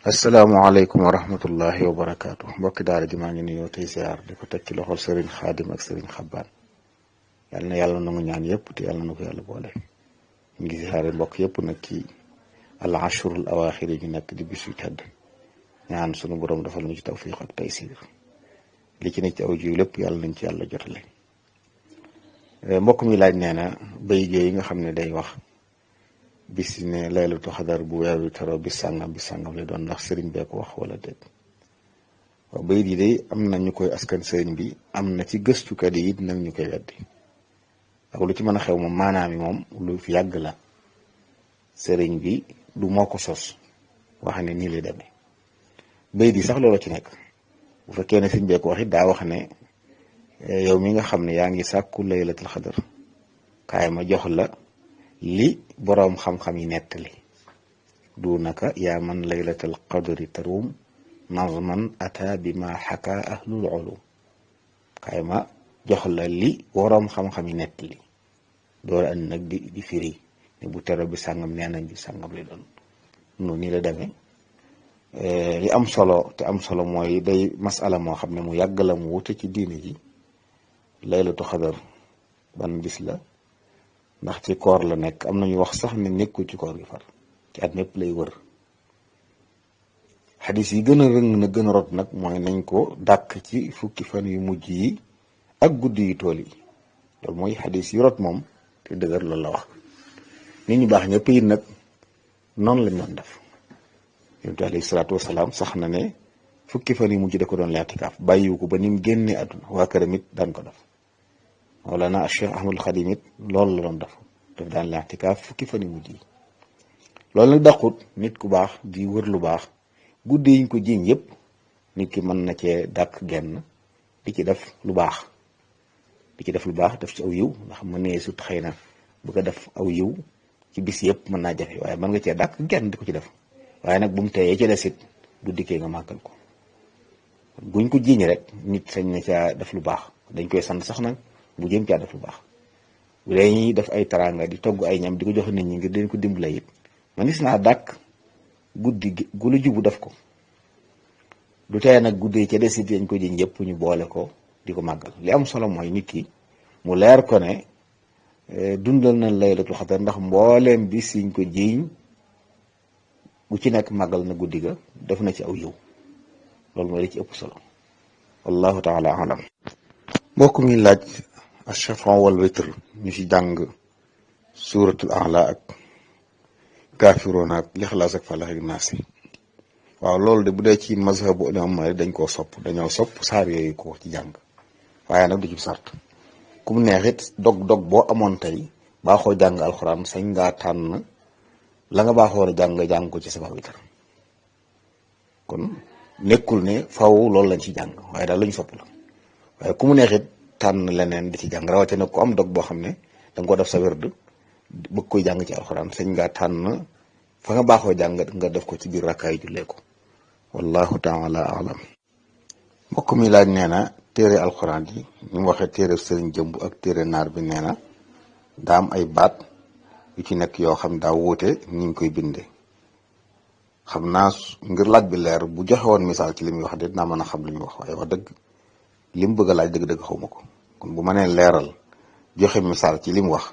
asalaamaaleykum wa rahmatullahi wa barakaatu mbokki daara ji maa ngi nuyoo tey ziar di ko teg ci loxol sëriñ xaadim ak sëriñ xabbaan yal na yàlla nangu ñaan yëpp te yàlla na ko yàlla boole ñu ngi ziare mbokk yëpp nag ci al ashurul awaaxir yi ñu nekk di bis yu tedd ñaan sunu borom defal ñu ci tawfiq ak taysiir li ci nekk ci aw jiw lépp yàlla nañ ci yàlla jotale. mbokk mi laaj nee na bay yi nga xam ne day wax bis ne laylatu xadar bu weer wi taro bis sàngam lay doon ndax sëriñ bee ko wax wala déet. waaw bayit yi day am na ñu koy askan sëriñ bi am na ci gëstukat yi it nag ñu koy weddi ak lu ci mën a xew moom maanaam yi moom lu fi yàgg la sëriñ bi du moo ko sos wax ne nii lay demee bayit yi sax loolu ci nekk bu fekkee ne sëriñ bee ko wax it daa wax ne yow mi nga xam ne yaa ngi sàkku laylatul xadar kaay ma jox la li boroom xam-xam yi nettali du naka yaa man laylatul qadri tarum nazman ata bi ma xaka ahlul ulum kaay ma jox la li boroom xam-xam yi nettali door andi nag di firi ne bu tero bi sàngam nee nañ bi sàngam lay doon noonu nii la demee li am solo te am solo mooy day masala moo xam ne mu yàgg la mu wute ci diine ji laylatu xadar ban bis la ndax ci koor la nekk am nañu wax sax ne nekkul ci koor gi far ci at mépp lay wër xadis yi gën a rëng na gën a rot nag mooy nañ ko dàkk ci fukki fan yu mujj yi ak guddi yu tool yi loolu mooy xadis yi rot moom te dëgër loolu la wax nit ñu baax ñëpp yi nag noonu lañ doon def yonent bi alayhi salaatu wasalaam sax na ne fukki fan yu mujj da ko doon laatikaaf bàyyiwu ko ba ni mu génnee àdduna waa këram it daan ko def Mawlana Cheikh Ahmadul Xadim it loolu la doon def daan laatikaaf fukki fan yu mujj yi loolu nag daqut nit ku baax di wër lu baax guddi yiñ ko jiiñ yëpp nit ki mën na cee dàkk genn di ci def lu baax def ci aw yiw ndax mën nee sut xëy na bëgg a def aw yiw ci bis yëpp mën naa jafe waaye mën nga cee dàkk genn di ko ci def waaye nag bu mu teeyee ci desit du dikkee nga màggal ko buñ ko jiiñ rek nit sañ na caa def lu baax dañ koy sant sax nag bu jëm caa def lu baax bu dee ñuy def ay taraanga di togg ay ñam di ko jox nit ñi ngir dañ ko dimbale it man gis naa dàkk guddi gu la jubu def ko du tee nag guddi ca desit dañ ko jiiñ yëpp ñu boole ko di ko màggal li am solo mooy nit ki mu leer ko ne dundal na laylatul xadar ndax mbooleem bi siñ ko jiiñ bu ci nekk màggal na guddi ga def na ci aw yiw loolu mooy li ci ëpp solo wallahu taala alam mbokk mi laaj ash-shafaa wal witr ñu ci jàng suuratul A'laa ak kaafiruun ak lixlaas ak falax ak naas waaw loolu de bu dee ci mazhabu imam Maalik dañ koo sopp dañoo sopp saar yooyu ko ci jàng waaye nag du ci sart ku mu neexit dog boo amoon tey baaxoo jàng alxuraan sañ ngaa tànn la nga baaxoo jàng ko ci sabaa witar kon nekkul ne faw loolu lañ ci jàng waaye daal lañu sopp la waaye ku mu neexit tànn leneen di ci jàng rawatina ku am dog boo xam ne danga ko def sa wérd bëgg koy jàng ci alxuraan sañ ngaa tànn fa nga baaxoo jàng nga def ko ci biir rakkaay jullee ko wallahu taala alam mbokk mi laaj nee na téere alxuraan yi ñu mu waxee téere sëriñ jëmb ak téere naar bi nee na daa am ay baat yu ci nekk yoo xam daa wuute ni ñu koy bindee xam naa ngir laaj bi leer bu joxe woon misaal ci li muy wax de dinaa mën a xam li muy wax waaye wax dëgg li mu bëgg a laaj dëgg-dëgg xaw ma ko kon bu ma nee leeral joxe misaal ci li mu wax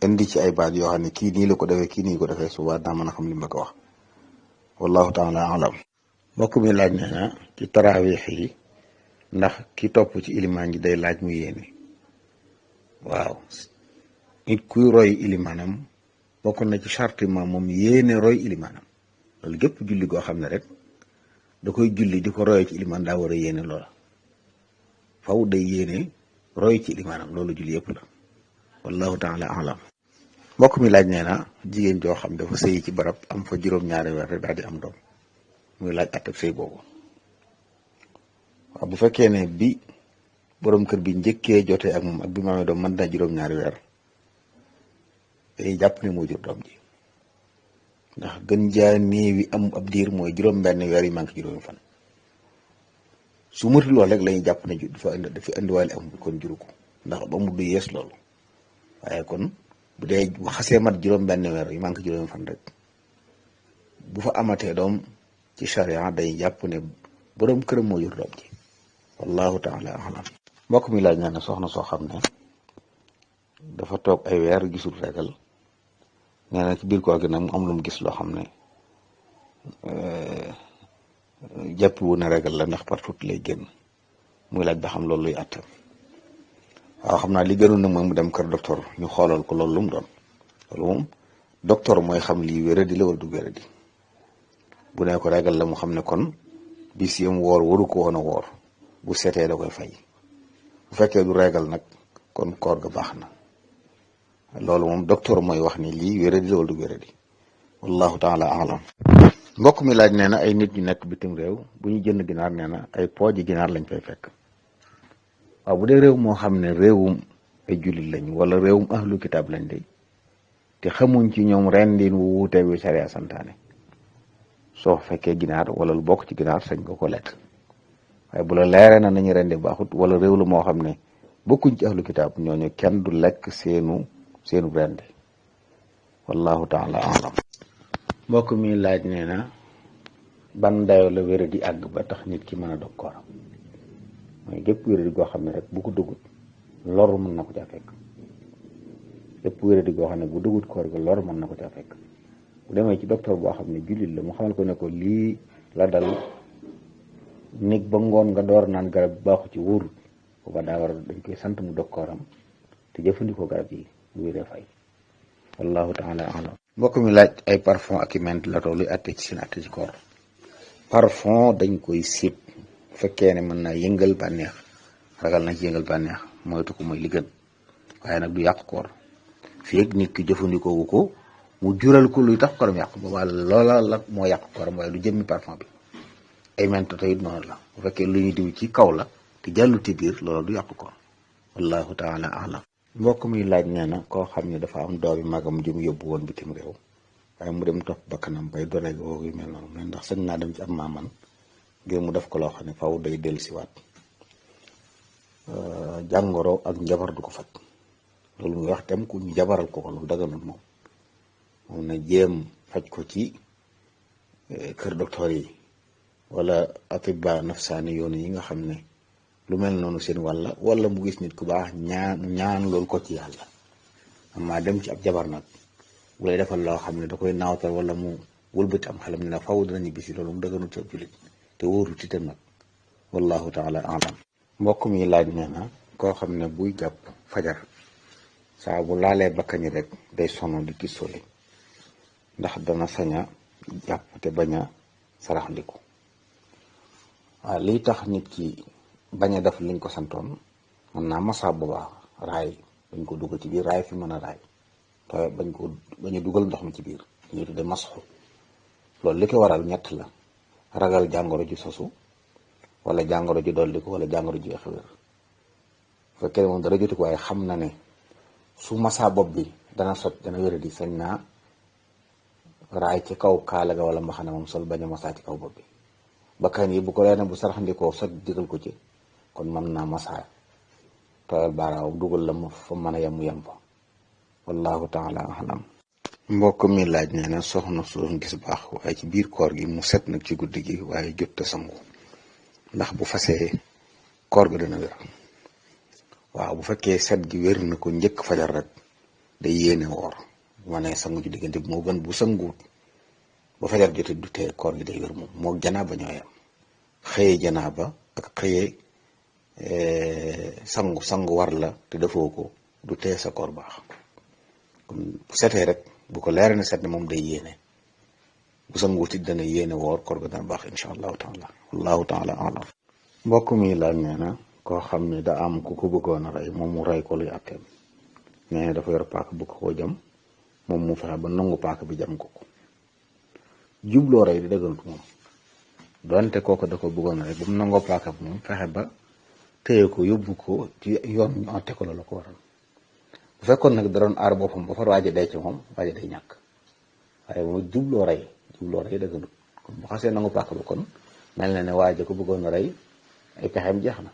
indi ci ay baat yoo xam ne kii nii la ko defee kii nii ko defee suba dinaa mën a xam li mu bëgg a wax wallahu taala alam mbokk mi laaj nee na ci taraawiix yi ndax ki topp ci ilimaan ji day laaj mu yéene waaw nit kuy roy ilimaanam bokk na ci charte ma moom yéene roy ilimaanam loolu gépp julli goo xam ne rek da koy julli di ko roy ci ilimaan daa war a yéene loola faw day yéene roy ci ilimaanam loolu julli yëpp la wallahu taala alam mbokk mi laaj nee na jigéen joo xam dafa sëyi ci barab am fa juróom-ñaari weer rek daal di am doom muy laaj attab sëy boobu waaw bu fekkee ne bi borom kër bi njëkkee jotee ak moom ak bi mu amee doom mën na juróom-ñaari weer day jàpp ne moo jur doom ji ndax gën jaa néewi am ab diir mooy juróom-benn weer yi manqué juróomi fan su matul lool rek la ñuy jàpp ne dafa indiwaale am kon juru ko ndax ba mu du yees loolu waaye kon bu dee xasee mat juróom-benn weer yi manqué juróomi fan rek bu fa amatee doom ci charia day jàpp ne borom këram moo yor doom ji wallahu taala alam. mbokk mi laaj nee na soxna soo xam ne dafa toog ay weer gisul regal nee na ci biir koor gi nag mu am lu mu gis loo xam ne jàpp wu ne regal la ndax partout lay génn muy laaj ba xam loolu luy àttam. waaw xam naa li gënoon nag mooy mu dem kër docteur ñu xoolal ko loolu lu mu doon loolu moom docteur mooy xam lii wéradi la wala du wéradi bu ne ko regal la mu xam ne kon bis yam woor waru ko woon a woor bu seetee da koy fay bu fekkee du regal nag kon koor ga baax na loolu moom docteur mooy wax ni lii wéradi la wala du wéradi wallahu taala alam. mbokk mi laaj nee na ay nit ñu nekk bitim réew bu ñu jënd ginaar nee na ay pooji ginaar lañ fay fekk. waaw bu dee réew moo xam ne réewum ay jullit lañ wala réewum ahlu kitaab lañ de te xamuñ ci ñoom rendin wu wuutee wi sariya santaane soo fekkee ginaar wala lu bokk ci ginaar sañ nga ko lekk waaye bu la leeree na nañu rendi baaxut wala réew la moo xam ne bokkuñ ci ahlu kitaab ñooñu kenn du lekk seenu rendi wallahu taala alam. mbokk mi laaj nee na ban dayoo la wéra di àgg ba tax nit ki mën a dog kooram mooy gépp wéradi goo xam ne rek bu ko dugut lor mën na ko caa fekk gépp wéradi goo xam ne bu dugut koor ga lor mën na ko caa fekk bu demee ci docteur boo xam ne jullit la mu xamal ko ne ko lii la dal néeg ba ngoon nga door naan garab baaxu ci wóorut booba daa war dañ koy sant mu dog kooram te jëfandikoo garab yi bu wéree fay wallahu taala alam. mbokk mi laaj ay parfum ak i ment la toog luy atte ci seen atte ci koor. parfum dañ koy siib bu fekkee ne mën naa yëngal bànneex ragal na ci yëngal bànneex moytu ko mooy li gën waaye nag du yàq koor fii ak nit ki jëfandikoo wu ko mu jural ko luy tax kooram yàq boobaa loola la moo yàq kooram waaye du jëmmi parfum bi. ay mento tey noonu la bu fekkee lu ñu diw ci kaw la te jàlluti biir loola du yàq koor wallahu taala alam. mbokk mi laaj nee na koo xam ne dafa am doomi magam jum yóbbu woon bitim réew waaye mu dem topp bakkanam bay doneeg woowu yu mel noonu mais ndax sañ naa dem ci am maaman ngir mu def ko loo xam ne faw day dellu siwaat jàngoro ak njabar du ko faj loolu muy wax tam ku ñu jabaral ko lu daganul moom na jéem faj ko ci kër docteur yi wala atibba nafsaani yoon yi nga xam ne lu mel noonu seen wala mu gis nit ku baax ñaan loolu ko ci yàlla amaa dem ci ab jabar nag bu lay defal loo xam ne da koy naawtal wala mu wëlbati am xelam ne na faw dana ñibbisi loolu mu dëgganul ci ab jullit te wóoru titam nag wallahu taala alam. mbokk mi laaj nee na koo xam ne buy jàpp fajar saa bu laalee bakkani rek day sonn di tisole ndax dana sañ a jàpp te bañ a saraxndiku. waaw liy tax nit ki bañ a def liñ ko santoon mën naa masa boobaa raay bañ ko dugal ci biir raay fi mën a raay te bañ a dugal ndox mi ci biir ñu tudde masxu loolu li ko waral ñett la ragal jàngoro ji sosu wala jàngoro ji dolli ko wala jàngoro ji xewér bu fekkee moom dara jotu ko waaye xam na ne su masa bopp bi dana sot dana wéradi sañ naa raay ci kaw kaala ga wala mbaxane moom sol bañ a masa ci kaw bopp bi bakkan yi bu ko leena bu saraxndikoo sot digal ko ci kon mën naa masa tooyal baaraam dugal la fa mën a yem fa wallahu taala alam. mbokk mi laaj nee na soxna su doon gis baax waaye ci biir koor gi mu set nag ci guddi gi waaye jot a sangu ndax bu fasee koor ga dana wér. waaw bu fekkee set gi wér na ko njëkk fajar rek day yéene woor bu ma nee sangu ci diggante bi moo gën bu sanguut ba fajar jotee du tee koor gi day wér moom moo janaaba ñoo yam xëyee janaaba ak xëyee sangu war la te defoo ko du tee sa koor baax kon bu setee rek bu ko leer na set ne moom day yéene bu sanguuti dana yéene woor koor ga dana baax insha allahu taala wallahu taala alam. mbokk mi laaj nee na koo xam ne da am ku ko bëggoon a rey moom mu rey ko luy atteem nee na dafa yor paaka bëgg koo jam moom mu fexe ba nangu paaka bi jam ko jubloo rey di dëggantu moom donte kooku da ko bëggoon a rey ba mu nangoo paaka bi moom fexe ba téye ko yóbbu ko ci yoon ñu ate ko la ko waral bu fekkoon nag da doon aar boppam ba far waaja day ci moom waaja day ñàkk waaye moom jubloo rey dëggantu kon bu xasee nangu paaka bi kon mel na ne waaja ko bëggoon a rey ay pexeem jeex na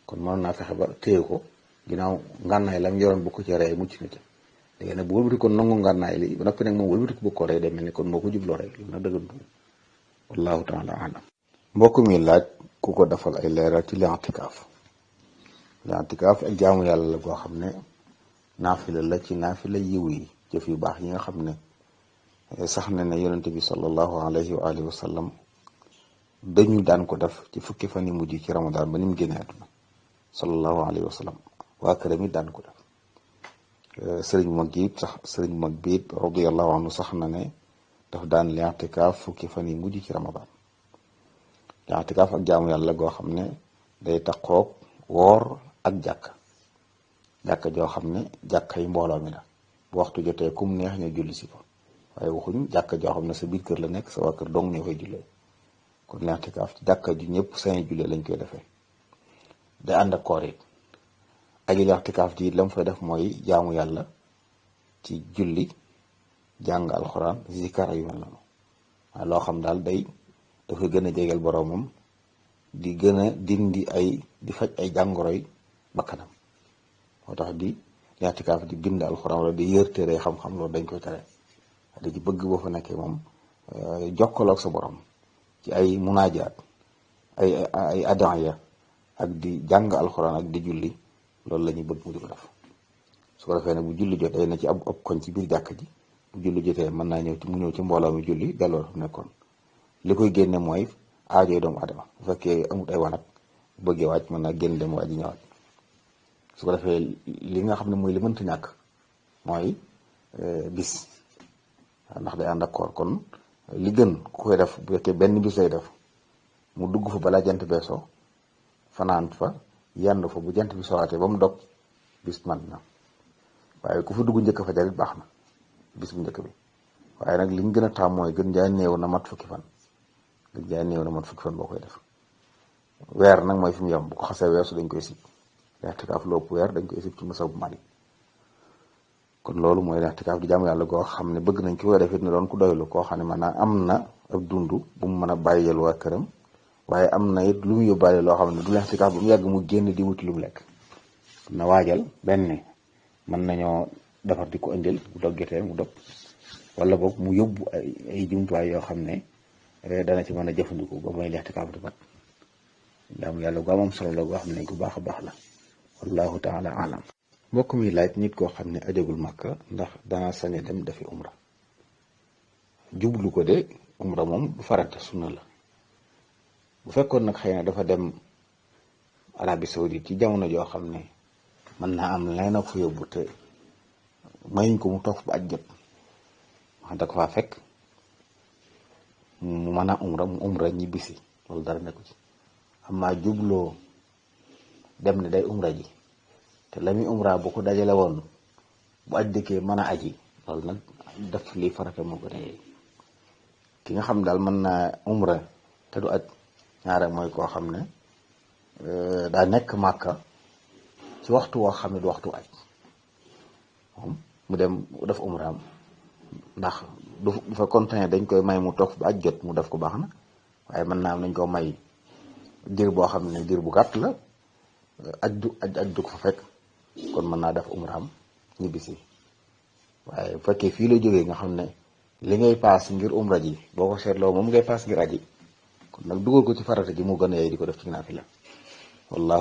kon mën naa fexe ba téye ko ginnaaw ngànnaay lam yoroon bu ko ci rey mucc na ci léegi nag bu wëlbati ko nangu ngànnaay li ba noppi nag moom wëlbati ko bëgg ko rey day mel ni kon moo ko jubloo rey loolu nag dëggantu wallahu taala alam. mbokk mi laaj ku ko defal ay leeral ci li'tikaaf ak jaamu yàlla la goo xam ne naafila la ci naafila yiw yi, jëf yu baax yi nga xam ne sax na ne yonente bi sallallahu alayhi wa alihi wa sallam dañu daan ko def ci fukki fan yi mujj ci ramadan ba ni mu génnee àdduna sallallahu alayhi wa sallam. waa këram it daan ko def. sëriñ bu mag yi sax sëriñ bu mag bi it radiyallahu anhu sax na ne daf daan li'tikaaf fukki fan yi mujj ci ramadan. li'tikaaf ak jaamu yàlla goo xam ne day taqoog woor ak jàkka joo xam ne jàkka yi mbooloo mi la, bu waxtu jotee kum neex ñu julli si ko, waaye waxuñ jàkka joo xam ne sa biir kër la nekk, sa waa kër dong ñoo koy jullee. kon li'tikaaf ci jàkka ju ñëpp sañ jullee lañ koy defee. day ànd ak koor it. aji li'tikaaf ji lam fay def mooy jaamu yàlla ci julli, jàng alxuraan, zikar yu mel noonu, waaye loo xam daal dafa gën a jegeel boroomam, di gën a dindi di faj ay jàngoroy bakkanam. moo tax di li'tikaaf di bind alxuraan wala di yër téere xam-xam, loolu dañ koy tere. da ci bëgg boo fa nekkee moom jokkoo ak sa borom ci ay munaajaat, ay adaya ak di jàng alxuraan ak di julli, loolu la ñuy bëgg mu di ko def. su ko defee nag bu julli jotee na ci ab koñ ci biir jàkk ji, bu julli jotee mën naa ñëw ci mbooloo mi julli delloo fa nekkoon. li koy génne mooy aajoy doomu adama. bu fekkee amut ay wanag, bu bëggee wàcc mën naa génn dem waa ji ñëwaat. su ko defee li nga xam ne mooy li mënta ñàkk mooy bis, ndax day ànd ak koor. kon li gën ku koy def bu fekkee benn bis lay def, mu dugg fa balaa jant beesoo, fanaan fa yendu fa, bu jant bi sowaatee ba mu dog, bis man na. waaye ku fa dugg njëkk fa jarit baax na, bis bu njëkk bi. waaye nag liñ gën a taam mooy gën jaa néew na mat fukki fan. Boo koy def. weer nag mooy fi mu yem, bu ko xasee weesu dañ koy sib. li'tikaaf lu ëpp weer dañ koy sib ci masab bu Maalik. kon loolu mooy li'tikaaf di jaamu yàlla goo xam ne bëgg nañ ki koy def it ne doon ku doylu, koo xam ne maanaam am na ab dund bu mu mën a bàyyeel waa këram, waaye am na it lu mu yóbbaale loo xam ne du li'tikaaf ba mu yàgg mu génn di wuti lu mu lekk. na waajal benn, mën nañoo defar di ko indil bu doggetee mu dog, wala boog mu yóbbu ay jumtuwaay yoo xam ne dana ci mën a jëfandiku ba mooy li'tikaaf di mat. jaamu yàlla gu am solo la goo xam ne gu baax a baax la. wallahu taala alam. mbokk mi laaj nit koo xam ne ajagul Makka ndax dana sañ a dem defi umra. jublu ko de umra moom du farata, sunna la. bu fekkoon nag xëy na dafa dem Arabie Saoudite ci jamono joo xam ne mën naa am leneen ak fa yóbbu te mayuñ ko mu toog ba aj jot, wax da ko faa fekk mu mën a mu umra ñibbisi, loolu dara nekku ci. amaa jubloo dem ne day umra ji te la muy umra bu ko dajale woon bu aj dëkkee mën a aji, loolu nag def lii farata moo ko ne. ki nga xam daal mën naa umra te du aj, ñaare mooy koo xam ne daa nekk Màkka ci waxtu woo xam ne du waxtu aj, moom mu dem def umraam. ndax du fa continuer dañ koy may mu toog ba aj jot mu def ko baax na, waaye mën naa am nañ ko may diir boo xam ne diir bu gàtt la, aj du ko fa fekk, kon mën naa def umraam ñibbisi. waaye bu fekkee fii la jógee nga xam ne li ngay paas ngir umra ji boo ko seetloo moom ngay paas ngir aji, kon nag dugal ko ci farata ji mu gën a yey di ko def ci naafila. wallaahu